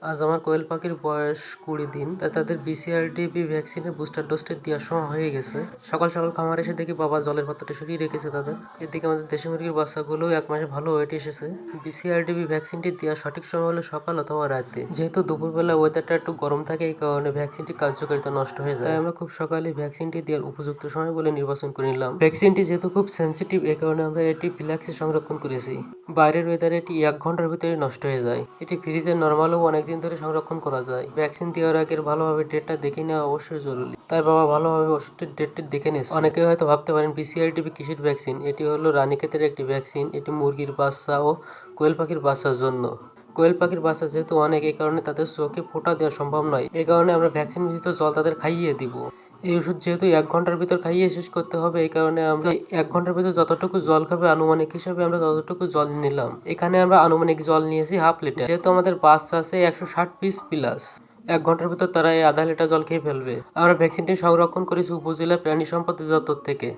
আজ আমার কোয়েল পাখির বয়স 20 দিন, তাই তাদের বিসিআরডিবি ভ্যাকসিনের বুস্টার ডোজটি দেওয়ার সময় হয়ে গেছে। সকাল সকাল খামারে এসে দেখি বাবা জলের পাত্রটা সরিয়ে রেখেছে তাদের। এদিকে আমাদের দেশি মুরগির বাচ্চাগুলোও 1 মাসে ভালো ওয়েট এসেছে। বিসিআরডিবি ভ্যাকসিনটি দেওয়ার সঠিক সময় হলো সকাল অথবা রাতে। যেহেতু দুপুরবেলা ওয়েদারটা একটু গরম থাকে, এই কারণে ভ্যাকসিনটি কার্যকারিতা নষ্ট হয়ে যায়। তাই আমরা খুব সকালে ভ্যাকসিনটি দেওয়ার উপযুক্ত সময় বলে নির্বাচন করে নিলাম। ভ্যাকসিনটি যেহেতু খুব সেন্সিটিভ, এই কারণে আমরা এটি ফ্ল্যাক্সে সংরক্ষণ করেছি। বাইরের ওয়েদারে এটি 1 ঘন্টার ভিতরে নষ্ট হয়ে যায়। এটি ফ্রিজে নর্মালও অনেকদিন ধরে সংরক্ষণ করা যায়। ভ্যাকসিন দেওয়ার আগে ভালোভাবে ডেটটা দেখে নেওয়া অবশ্যই জরুরি। তাই বাবা ভালোভাবে ওষুধটির ডেটটি দেখে নিচ্ছে। অনেকে হয়তো ভাবতে পারেন বিসিআরডিবি কিসের ভ্যাকসিন। এটি হলো রানীক্ষেতের একটি ভ্যাকসিন। এটি মুরগির বাচ্চা ও কোয়েল পাখির বাচ্চার জন্য। কোয়েল পাখির বাচ্চা যেহেতু অনেক, এই কারণে তাদের চোখে ফোঁটা দেওয়া সম্ভব নয়। এই কারণে আমরা ভ্যাকসিন মিশ্রিত জল তাদের খাইয়ে দিব। এই ওষুধ যেহেতু 1 ঘন্টার ভিতর খাইয়ে শেষ করতে হবে, এই কারণে আমরা 1 ঘন্টার ভিতর যতটুকু জল খাবে আনুমানিক হিসাবে আমরা ততটুকু জল নিলাম। এখানে আমরা আনুমানিক জল নিয়েছি 1/2 লিটার। যেহেতু আমাদের বাচ্চা আছে 160 পিস প্লাস, 1 ঘন্টার ভিতর তারা এই আধা লিটার জল খেয়ে ফেলবে। আমরা ভ্যাকসিনটি সংরক্ষণ করেছি উপজেলা প্রাণী সম্পদ অধিদপ্তর থেকে।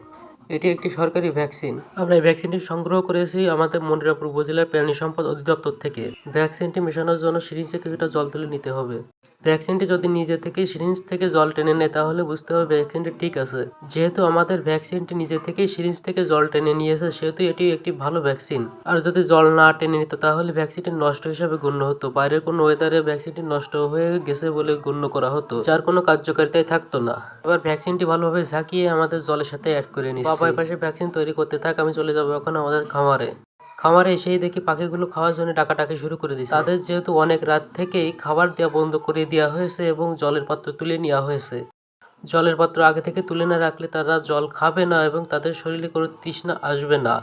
এটি একটি সরকারি ভ্যাকসিন। আমরা এই ভ্যাকসিনটি সংগ্রহ করেছি আমাদের মনিরামপুর উপজেলার প্রাণী সম্পদ অধিদপ্তর থেকে। ভ্যাকসিনটি মেশানোর জন্য সিরিঞ্জে কিছুটা জল তুলে নিতে হবে। ভ্যাকসিনটি যদি নিজে থেকেই সিরিঞ্জ থেকে জল টেনে নেয় তাহলে বুঝতে হবে ভ্যাকসিনটি ঠিক আছে। যেহেতু আমাদের ভ্যাকসিনটি নিজে থেকেই সিরিঞ্জ থেকে জল টেনে নিয়েছে, সেহেতু এটি একটি ভালো ভ্যাকসিন। আর যদি জল না টেনে নিত তাহলে ভ্যাকসিনটি নষ্ট হিসাবে গণ্য হতো। বাইরের কোনো ওয়েদারে ভ্যাকসিনটি নষ্ট হয়ে গেছে বলে গণ্য করা হতো, যার কোনো কার্যকারিতাই থাকতো না। এবার ভ্যাকসিনটি ভালোভাবে ঝাঁকিয়ে আমাদের জলের সাথে অ্যাড করে নিচ্ছি। বাবা পাশে ভ্যাকসিন তৈরি করতে থাক, আমি চলে যাবো এখন আমাদের খামারে। খামারে এসেই দেখি পাখিগুলো খাওয়ার জন্য ডাকাডাকি শুরু করে দিয়েছে। তাদের যেহেতু অনেক রাত থেকেই খাবার দেওয়া বন্ধ করে দেওয়া হয়েছে এবং জলের পাত্র তুলে নেওয়া হয়েছে। জলের পাত্র আগে থেকে তুলে না রাখলে তারা জল খাবে না এবং তাদের শরীরে কোনো তৃষ্ণা আসবে না।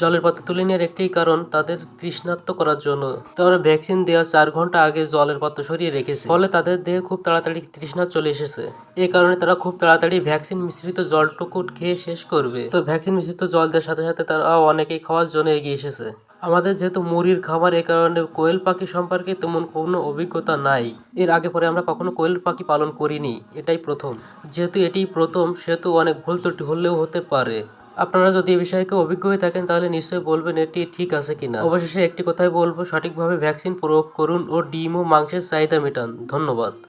জলের পাত্র তুলে নেওয়ার একটাই কারণ, তাদের তৃষ্ণার্ত করার জন্য। তো আমরা ভ্যাকসিন দেওয়ার 4 ঘন্টা আগে জলের পাত্র সরিয়ে রেখেছি, ফলে তাদের দেহে খুব তাড়াতাড়ি তৃষ্ণা চলে এসেছে। এই কারণে তারা খুব তাড়াতাড়ি ভ্যাকসিন মিশ্রিত জলটুকু খেয়ে শেষ করবে। তো ভ্যাকসিন মিশ্রিত জল দেওয়ার সাথে সাথে তারা অনেকেই খাওয়ার জন্য এগিয়ে এসেছে। আমাদের যেহেতু মুরগির খামার, এই কারণে কোয়েল পাখি সম্পর্কে তেমন কোনো অভিজ্ঞতা নাই। এর আগে পরে আমরা কখনো কোয়েল পাখি পালন করিনি, এটাই প্রথম। যেহেতু এটিই প্রথম, সেহেতু অনেক ভুল ত্রুটি হলেও হতে পারে। আপনারা যদি এই বিষয়ে কেউ অভিজ্ঞ হয়ে থাকেন তাহলে নিশ্চয়ই বলবেন এটি ঠিক আছে কিনা। অবশেষে একটি কথাই বলবো, সঠিকভাবে ভ্যাকসিন প্রয়োগ করুন ও ডিম ও মাংসের চাহিদা মেটান। ধন্যবাদ।